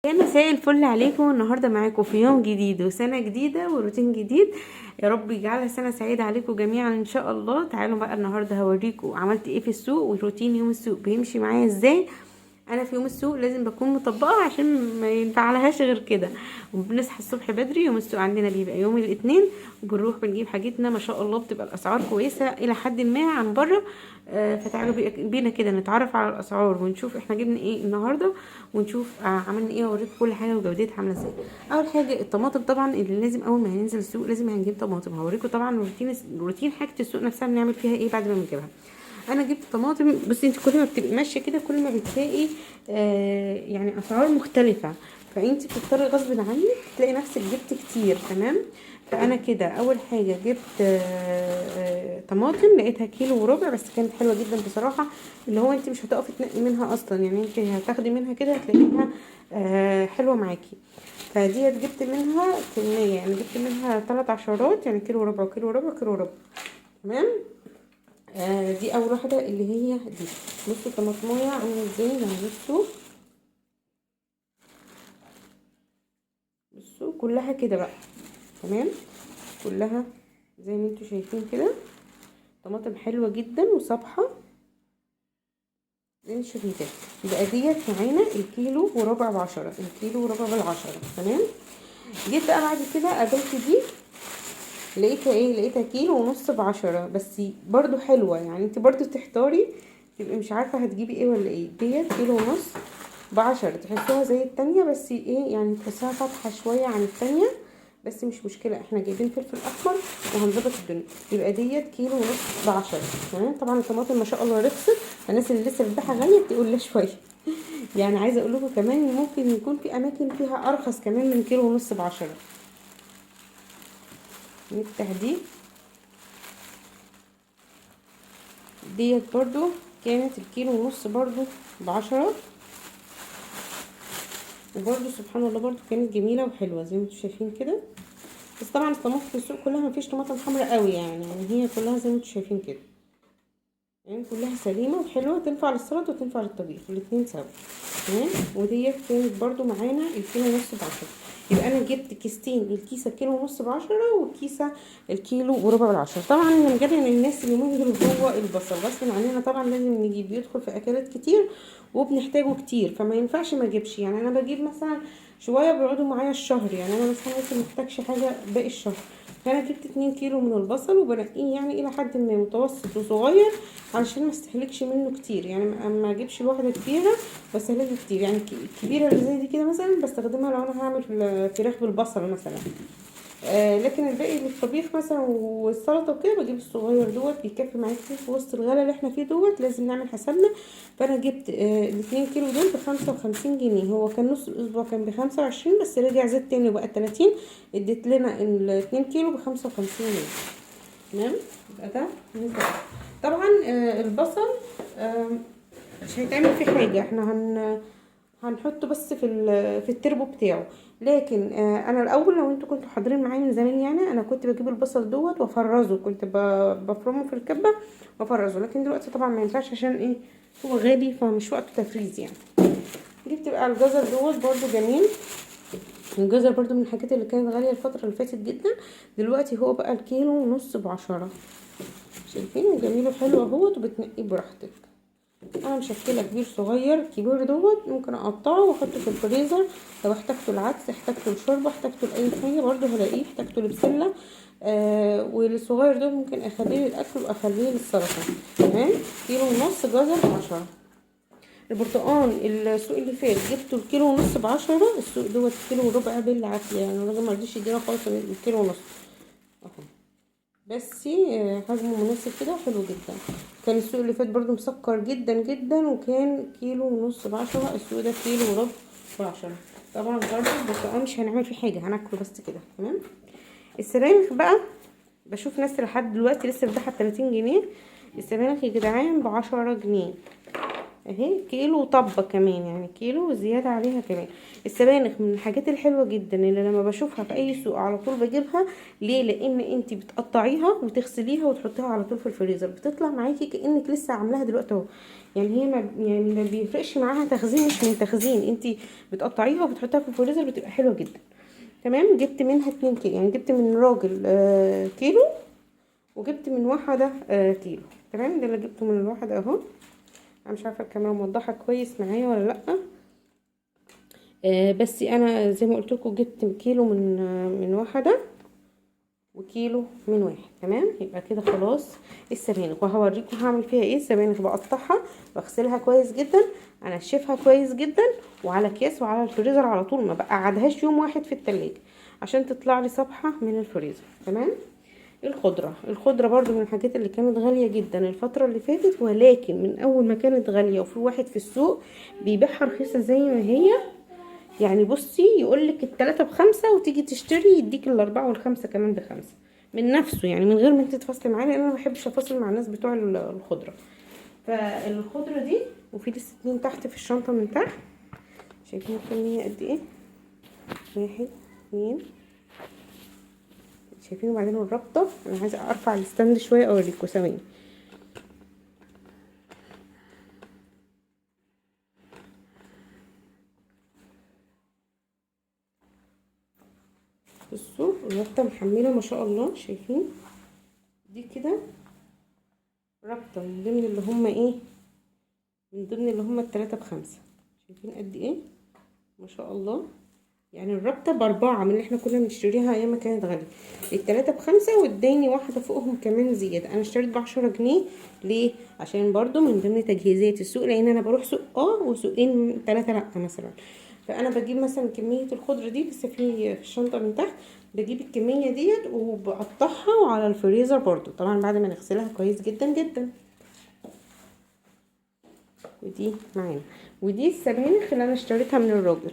يا مساء الفل عليكم. النهارده معاكم في يوم جديد وسنه جديده وروتين جديد. يا رب يجعلها سنه سعيده عليكم جميعا ان شاء الله. تعالوا بقى النهارده هوريكم عملت ايه في السوق وروتين يوم السوق بيمشي معايا ازاي. انا في يوم السوق لازم بكون مطبقه عشان ما ينفعلهاش غير كده. وبنصحى الصبح بدري. يوم السوق عندنا بيبقى يوم الاثنين، وبنروح بنجيب حاجتنا ما شاء الله. بتبقى الاسعار كويسه الى حد ما عن بره. فتعالوا بينا كده نتعرف على الاسعار ونشوف احنا جبنا ايه النهارده، ونشوف عملنا ايه، واوريكم كل حاجه وجودتها عامله ازاي. اول حاجه الطماطم طبعا اللي لازم اول ما هننزل السوق لازم هنجيب طماطم. هوريكم طبعا روتين حاجه السوق نفسها بنعمل فيها ايه بعد ما بنجيبها. انا جبت طماطم. بصي انت كل ما بتبقي ماشيه كده كل ما بتلاقي يعني اسعار مختلفه، فانت بتضطري غصب عنك تلاقي نفسك جبت كتير. تمام. فانا كده اول حاجه جبت طماطم لقيتها كيلو وربع، بس كانت حلوه جدا بصراحه. اللي هو انت مش هتقفي تنقي منها اصلا، يعني انت هتاخدي منها كده هتلاقيها حلوه معاكي. فدي جبت منها كميه، يعني جبت منها 3 عشرات، يعني كيلو وربع وكيلو وربع وكيلو وربع. تمام. دي اول واحده اللي هي دي. بصوا الطماطمايه عامله ازاي، يعني بصوا كلها كده بقى. تمام. كلها زي ما انتوا شايفين كده، طماطم حلوه جدا وصبحه زي ما انتوا شايفين كده. يبقى ديت معانا الكيلو وربع ب10، الكيلو وربع ب10. تمام. جيت بقى بعد كده قابلت دي، لقيتها ايه، لقيتها كيلو ونص ب10، بس برضو حلوه. يعني انت برضو تحتاري تبقي مش عارفه هتجيبي ايه ولا ايه. ديت كيلو ونص ب10، تحسوها زي التانية بس ايه، يعني تحسها فاتحة شوية عن التانية، بس مش مشكلة، احنا جايبين فلفل احمر وهنظبط الدنيا. يبقى ديت كيلو ونص ب10. تمام. طبعا الطماطم ما شاء الله رخصت، الناس اللي لسه بتبيعها غالية تقول لي شوية. يعني عايزة اقول لكم كمان ممكن يكون في اماكن فيها ارخص كمان من كيلو ونص ب10. نفتح ديت برضو كانت الكيلو ونص برضو ب10، وبرضو سبحان الله برضو كانت جميلة وحلوة زي ما انتوا شايفين كده. بس طبعا الطماطم في السوق كلها مفيش طماطم حمراء قوي، يعني هي كلها زي ما انتوا شايفين كده، يعني كلها سليمه وحلوه، تنفع للسلطه وتنفع للطبيخ الاتنين سوا. تمام. وديت كانت برضو معانا الكيلو ونص ب10. يبقى انا جبت كيستين، الكيسه كيلو ونص ب10، والكيسه الكيلو وربع ب10. طبعا من غير ان الناس اللي دول هو البصل غصب عننا طبعا لازم نجيب، بيدخل في اكلات كتير وبنحتاجه كتير، فما ينفعش ما اجيبش. يعني انا بجيب مثلا شويه بيقعدوا معايا الشهر، يعني انا مثلا ممكن محتاجش حاجه باقي الشهر. فانا جبت 2 كيلو من البصل وبنقيه يعني الى حد ما متوسط وصغير علشان ما استهلكش منه كتير، يعني ما اجيبش واحده كبيره واستهلكها كتير. يعني الكبيره اللي زي دي كده مثلا بستخدمها لو انا هعمل فراخ بالبصل مثلا. لكن الباقي للطبيخ مثلا والسلطه وكده بجيب الصغير دوت بيكفي معايا كتير في وسط الغلا اللي احنا فيه دوت، لازم نعمل حسابنا. فانا جبت ال2 كيلو دول ب55 جنيه. هو كان نص الاسبوع كان ب25، بس رجع زاد تاني وبقى 30. اديت لنا ال2 كيلو ب55 جنيه. تمام. يبقى ده بالنسبه لي. طبعا البصل مش هيتعمل فيه حاجه، احنا هنحطه بس في التربو بتاعه. لكن انا الاول لو انتوا كنتوا حاضرين معايا من زمان، يعني انا كنت بجيب البصل دوت وافرزه، كنت بفرمه في الكبه وافرزه. لكن دلوقتي طبعا ما ينفعش عشان ايه، هو غالي فمش وقت تفريز يعني. جبت بقى الجزر دوت برضو جميل. الجزر برضو من الحاجات اللي كانت غاليه الفتره اللي فاتت جدا، دلوقتي هو بقى الكيلو ونص ب10. شايفين جميل وحلو اهوت، وبتنقيه براحتك. انا مشكله كبير صغير، كبير دوت ممكن اقطعه واحطه في الفريزر، لو احتاجته العدس، احتاجته الشوربه، احتاجته لاي حاجه برضو هلاقيه، احتاجته لبسله. والصغير ده ممكن اخليه للاكل واخليه للسلطه. تمام. كيلو ونص جزر ب10. البرتقال السوق اللي فات جبته الكيلو ونص ب10، السوق دوت كيلو وربع بالعافيه، يعني الراجل مرضيش يدينا خالص الكيلو ونص اهو. بس حجمه مناسب كده وحلو جدا. كان السوق اللي فات برضو مسكر جدا جدا، وكان كيلو ونص ب10، السوق ده كيلو وربع ب10. طبعا برضو البرتقال مش هنعمل فيه حاجه، هناكله بس كده. تمام. السبانخ بقى بشوف ناس لحد دلوقتي لسه بتبيعها ب30 جنيه. السبانخ يا جدعان ب10 جنيه اهي، كيلو طبة كمان، يعني كيلو زيادة عليها كمان. السبانخ من الحاجات الحلوة جدا اللي لما بشوفها في اي سوق على طول بجيبها. ليه؟ لان انت بتقطعيها وتغسليها وتحطيها على طول في الفريزر، بتطلع معاكي كأنك لسه عاملاها دلوقتي اهو. يعني هي ما بيفرقش معاها تخزين، مش من تخزين، انتي بتقطعيها وبتحطيها في الفريزر بتبقى حلوه جدا. تمام. جبت منها 2 كيلو، يعني جبت من راجل كيلو، وجبت من واحده كيلو. تمام. ده اللي جبته من الواحده اهو. انا مش عارفه الكاميرا موضحه كويس معايا ولا لا. بس انا زي ما قلت لكم جبت كيلو من واحده، وكيلو من واحد. تمام. يبقى كده خلاص. السبانخ وهوريكم هعمل فيها ايه. السبانخ بقطعها، بغسلها كويس جدا، انشفها كويس جدا، وعلى اكياس وعلى الفريزر على طول، ما بقعدهاش يوم واحد في التلاجة عشان تطلع لي صبحه من الفريزر. تمام. الخضره برضو من الحاجات اللي كانت غاليه جدا الفتره اللي فاتت، ولكن من اول ما كانت غاليه وفي واحد في السوق بيبيعها رخيصه زي ما هي. يعني بصي يقولك ال3 ب5، وتيجي تشتري يديك ال4 وال5 كمان ب5 من نفسه، يعني من غير ما انت تفصلي معاه، لان انا ما بحبش افصل مع الناس بتوع الخضره. فالخضره دي، وفي لسه 2 تحت في الشنطه من تحت. شايفين الكميه قد ايه؟ 1 2. شايفين؟ وبعدين الرابطه، انا عايزه ارفع الستاند شويه اوريكم ثواني. بصوا الرابطه محمله ما شاء الله. شايفين؟ دي كده رابطه من ضمن اللي هم ايه، من ضمن اللي هم ال3 ب5. شايفين قد ايه ما شاء الله؟ يعني الرابطه ب4 من اللي احنا كنا بنشتريها ايام ما كانت غاليه. ال3 ب5، واداني واحده فوقهم كمان زياده. انا اشتريت ب10 جنيه. ليه؟ عشان برضو من ضمن تجهيزات السوق، لان انا بروح سوق وسوقين 3 لا مثلا. فانا بجيب مثلا كميه الخضره دي لسه في الشنطه من تحت، بجيب الكميه ديت وبقطعها وعلى الفريزر برضو، طبعا بعد ما نغسلها كويس جدا جدا. ودي معانا، ودي السبانخ اللي انا اشتريتها من الراجل.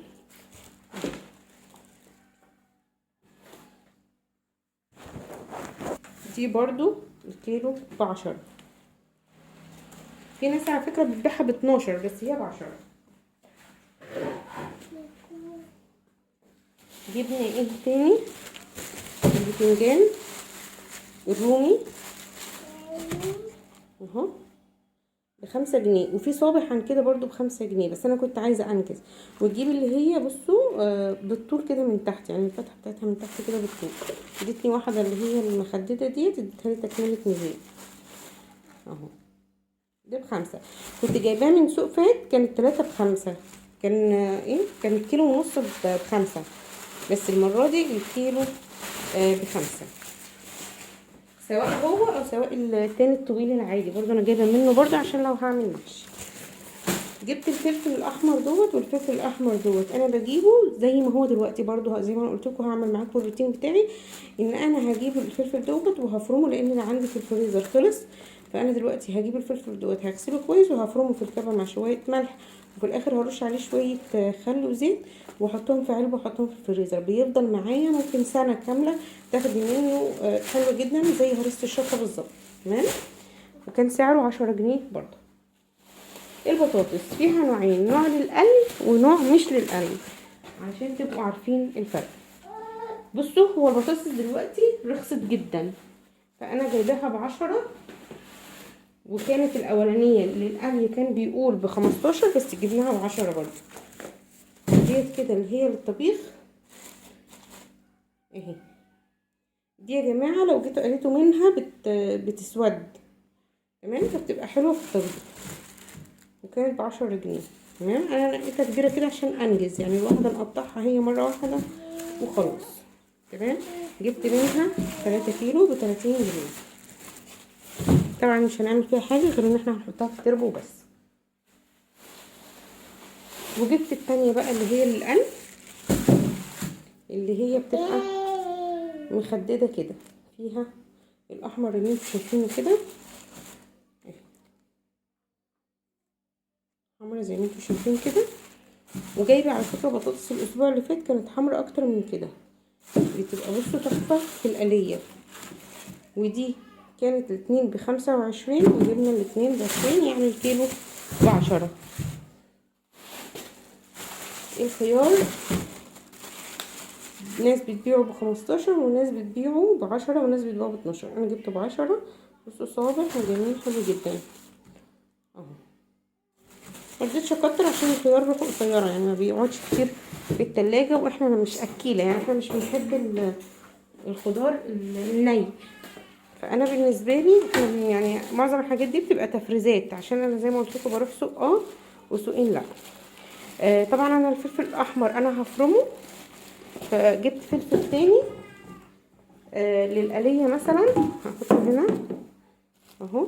دي برضو الكيلو ب10. في ناس على فكرة بتبيعها ب12، بس هي ب10. جبنا ايه تاني؟ البتنجان الرومي اهو ب5 جنيه، وفي صابح عن كده برضو ب5 جنيه، بس انا كنت عايزة انجز. وتجيب اللي هي بصوا بالطول كده من تحت، يعني الفتحة بتاعتها من تحت كده بالطول. ادتني واحدة اللي هي المخددة ديت، اديتها لي تكملة ميزان اهو. دي ب5. كنت جايباها من سوق فات، كانت 3 ب5. كان كان الكيلو ونص ب5، بس المرة دي الكيلو ب5، سواء هو او سواء التاني الطويل العادي. برضو انا جايبه منه برضو عشان لو هعمل محشي. جبت الفلفل الاحمر دوت والفلفل الاحمر دوت، انا بجيبه زي ما هو دلوقتي برضو، زي ما انا قلت لكم هعمل معاكم الروتين بتاعي، ان انا هجيب الفلفل دوت وهفرمه، لان اللي عندي في الفريزر خلص. فانا دلوقتي هجيب الفلفل دوت هغسله كويس وهفرمه في الكبه مع شويه ملح، وفي الاخر هرش عليه شويه خل وزيت، واحطهم في علبه واحطهم في الفريزر. بيفضل معايا ممكن سنه كامله، تاخدي منه حلو جدا زي هريسه الشطه بالظبط. تمام. وكان سعره 10 جنيه برضو. البطاطس فيها نوعين، نوع للقلي ونوع مش للقلي، عشان تبقوا عارفين الفرق. بصوا هو البطاطس دلوقتي رخصت جدا، فانا جايباها ب10، وكانت الاولانيه للقلي كان بيقول ب15، بس جبناها ب10 برضو. ديت كده اللي هي للطبيخ اهي. دي يا جماعه لو جيتوا قريتوا منها بتسود. تمام. فبتبقى حلوه في الطبيخ، وكانت ب10 جنيه. تمام. انا لقيتها كبيره كده عشان انجز، يعني الواحده نقطعها هي مره واحده وخلاص. تمام. جبت منها 3 كيلو ب30 جنيه. طبعا مش هنعمل فيها حاجه غير ان احنا هنحطها في تربو بس. وجبت التانية بقى اللي هي للقلب، اللي هي بتبقى مخدده كده، فيها الاحمر اللي انتوا شايفينه كده، حمرا زي ما انتوا شايفين كده. وجايبه على فكره بطاطس الاسبوع اللي فات كانت حمرا اكتر من كده، بتبقى بصوا تحفه في القليه. ودي كانت الاتنين ب25، وجبنا الاتنين ب20، يعني الكيلو ب10. الخيار ناس بتبيعه ب15، وناس بتبيعه ب10، وناس بتبيعه ب12. انا جبته ب10. بصوا صابح وجميل حلو جدا اهو. مرضتش اكتر عشان الخيار روحه قصيره، يعني ما بيقعدش كتير في التلاجة، واحنا مش اكيله، يعني احنا مش بنحب الخضار الني. فانا بالنسبه لي يعني معظم الحاجات دي بتبقى تفريزات، عشان انا زي ما قلت لكم بروح سوق وسوقين لا. طبعا انا الفلفل الاحمر انا هفرمه، فجبت فلفل تاني للقليه مثلا هحطه هنا اهو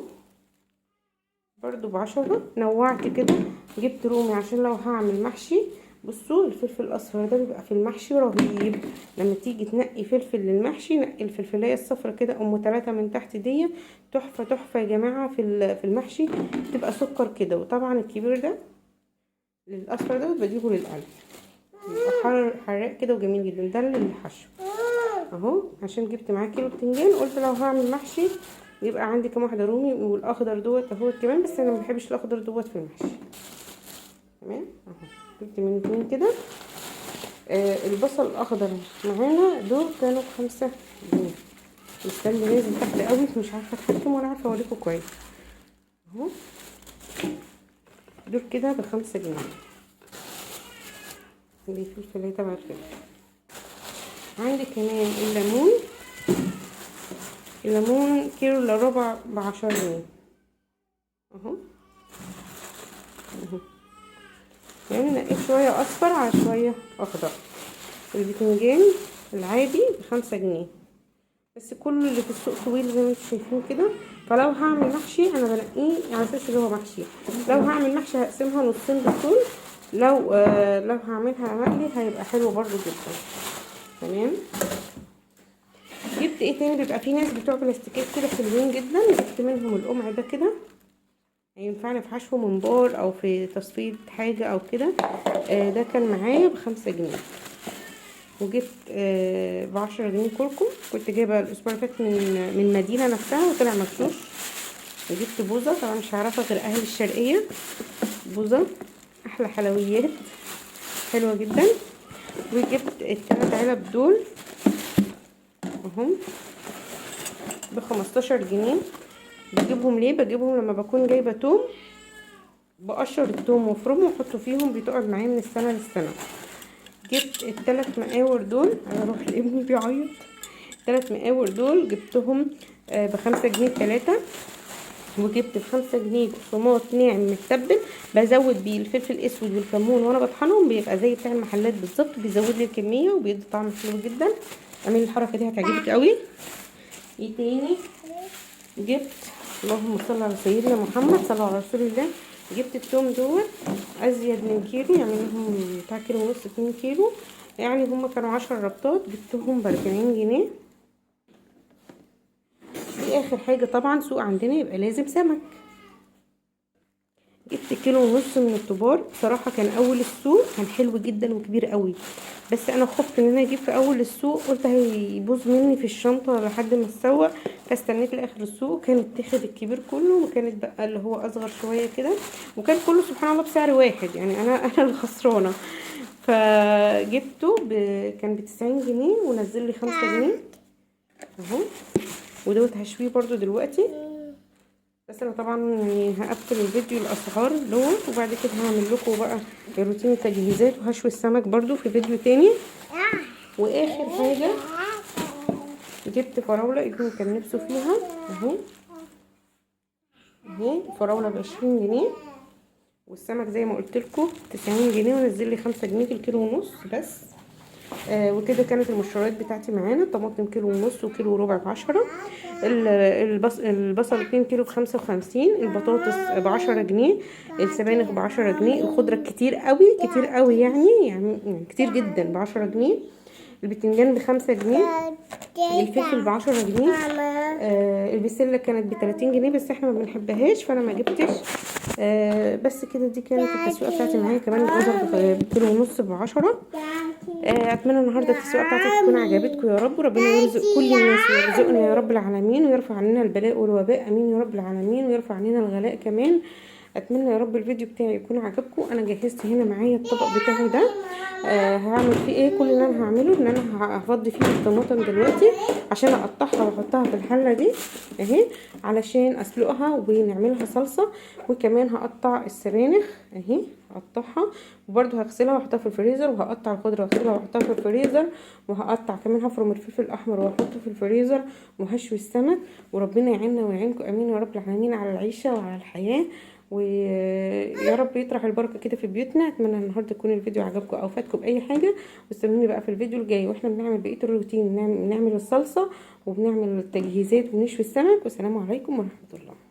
برضو ب10. نوعت كده، جبت رومي عشان لو هعمل محشي. بصوا الفلفل الاصفر ده بيبقى في المحشي رهيب. لما تيجي تنقي فلفل للمحشي نقي الفلفلايه الصفرا كده ام 3 من تحت دي، تحفه تحفه يا جماعه في المحشي، تبقى سكر كده. وطبعا الكبير ده الاصفر ده بجيبه للقلب، بيبقى حراق كده وجميل جدا. ده للحشو اهو، عشان جبت معاه كيلو بتنجان، قلت لو هعمل محشي يبقى عندي كام واحده رومي، والاخضر دوت اهو كمان، بس انا ما بحبش الاخضر دوت في المحشي. تمام اهو جبت من 2 كده. البصل الاخضر معانا دول كانوا ب5 جنيه. مستني نازل تحت قوي، مش عارفه اتحكم ولا عارفه اوريكم كويس اهو. دول كده ب5 جنيه. دي فلفلايه تبع الفلفل. عندي كمان الليمون كيلو الا ربع ب10 جنيه اهو. يعني نقيت شويه اصفر على شويه اخضر. البتنجان العادي ب5 جنيه، بس كل اللي في السوق طويل زي ما انتم شايفين كده. فلو هعمل محشي انا بنقيه على اساس اللي هو محشي. لو هعمل محشي هقسمها نصين بالطول، لو هعملها مقلي هيبقى حلو برضو جدا. تمام. جبت ايه تاني؟ بيبقى في ناس بتوع بلاستيكات كده حلوين جدا، جبت منهم القمع ده كده، هينفعني في حشو ممبار او في تصفية حاجة او كده. ده كان معايا ب5 جنيه. وجبت ب10 جنيه كركم، كنت جايبه الاسبوع اللي فات من مدينة نفسها وطلع مغشوش. وجبت بوظة، طبعا مش هعرفها غير اهل الشرقية. بوظة احلى حلويات، حلوة جدا. وجبت ال3 علب دول اهم ب15 جنيه. بجيبهم ليه؟ بجيبهم لما بكون جايبه توم، بقشر التوم وافرمه واحطه فيهم، بتقعد معايا من السنه للسنه. جبت ال3 مقاور دول، انا اروح لابني بيعيط. 3 مقاور دول جبتهم ب5 جنيه 3. وجبت ب5 جنيه بقسماط ناعم متبل، بزود بيه الفلفل الاسود والكمون وانا بطحنهم، بيبقى زي بتاع المحلات بالظبط، بيزود لي الكميه وبيدي طعم حلو جدا. اعملي الحركه دي هتعجبك قوي. ايه تاني؟ جبت، اللهم صل على سيدنا محمد، صلى الله على رسول الله. جبت التوم دوت ازيد من كيلو، يعني منهم بتاع كيلو ونص 2 كيلو، يعني هم كانوا 10 ربطات، جبتهم ب40 جنيه. دي اخر حاجه. طبعا سوق عندنا يبقى لازم سمك. جبت كيلو ونص من الطبار، بصراحه كان اول السوق كان حلو جدا وكبير قوي، بس انا خفت ان انا اجيب في اول السوق، قلت هيبوظ مني في الشنطه لحد ما اتسوق، فاستنيت لاخر السوق. كان اتاخد الكبير كله، وكانت بقى اللي هو اصغر شويه كده، وكان كله سبحان الله بسعر واحد، يعني انا الخسرانه. فجبته كان ب90 جنيه ونزل لي 5 جنيه اهو. ودوت هشويه برضو دلوقتي، بس انا طبعا يعني هقفل الفيديو الاسعار دوت، وبعد كده هعمل لكم بقى روتين التجهيزات وهشوي السمك برضو في فيديو تاني. واخر حاجه جبت فراوله، ابني كان نفسه فيها اهو. فراوله ب20 جنيه، والسمك زي ما قلت لكم 90 جنيه، ونزل لي 5 جنيه في الكيلو ونص بس. وكده كانت المشتريات بتاعتي معانا. طماطم كيلو ونص وكيلو وربع ب10. البصل 2 كيلو ب55. البطاطس ب10 جنيه. السبانخ ب10 جنيه. الخضره كتير قوي كتير قوي، يعني كتير جدا ب10 جنيه. البتنجان ب5 جنيه. الفلفل ب10 جنيه. البسله كانت ب30 جنيه، بس احنا ما بنحبهاش فانا ما جبتش. بس كده دي كانت التسويقه بتاعتي معايا. كمان الجزر بكيلو ونص ب10. اتمنى النهارده التسويقه بتاعتي تكون عجبتكم يا رب. وربنا يرزق كل الناس ويرزقنا يا رب العالمين، ويرفع عننا البلاء والوباء، امين يا رب العالمين، ويرفع عننا الغلاء كمان. اتمنى يا رب الفيديو بتاعي يكون عجبكم. انا جهزت هنا معايا الطبق بتاعي ده، هعمل فيه ايه؟ كل اللي انا هعمله ان انا هفضي فيه الطماطم دلوقتي عشان اقطعها واحطها في الحله دي اهي علشان اسلقها ونعملها صلصه. وكمان هقطع السبانخ اهي، هقطعها وبرده هغسلها واحطها في الفريزر، وهقطع الخضره واغسلها واحطها في الفريزر، وهقطع كمان هفرم الفلفل الاحمر واحطه في الفريزر، وهشوي السمك. وربنا يعيننا ويعينكم امين يا رب العالمين على العيشه وعلى الحياه، ويا رب يطرح البركه كده في بيوتنا. اتمنى النهارده يكون الفيديو عجبكم او فاتكم باي حاجه، واستنوني بقى في الفيديو الجاي واحنا بنعمل بقيه الروتين، بنعمل الصلصه وبنعمل التجهيزات ونشوي السمك. والسلام عليكم ورحمه الله.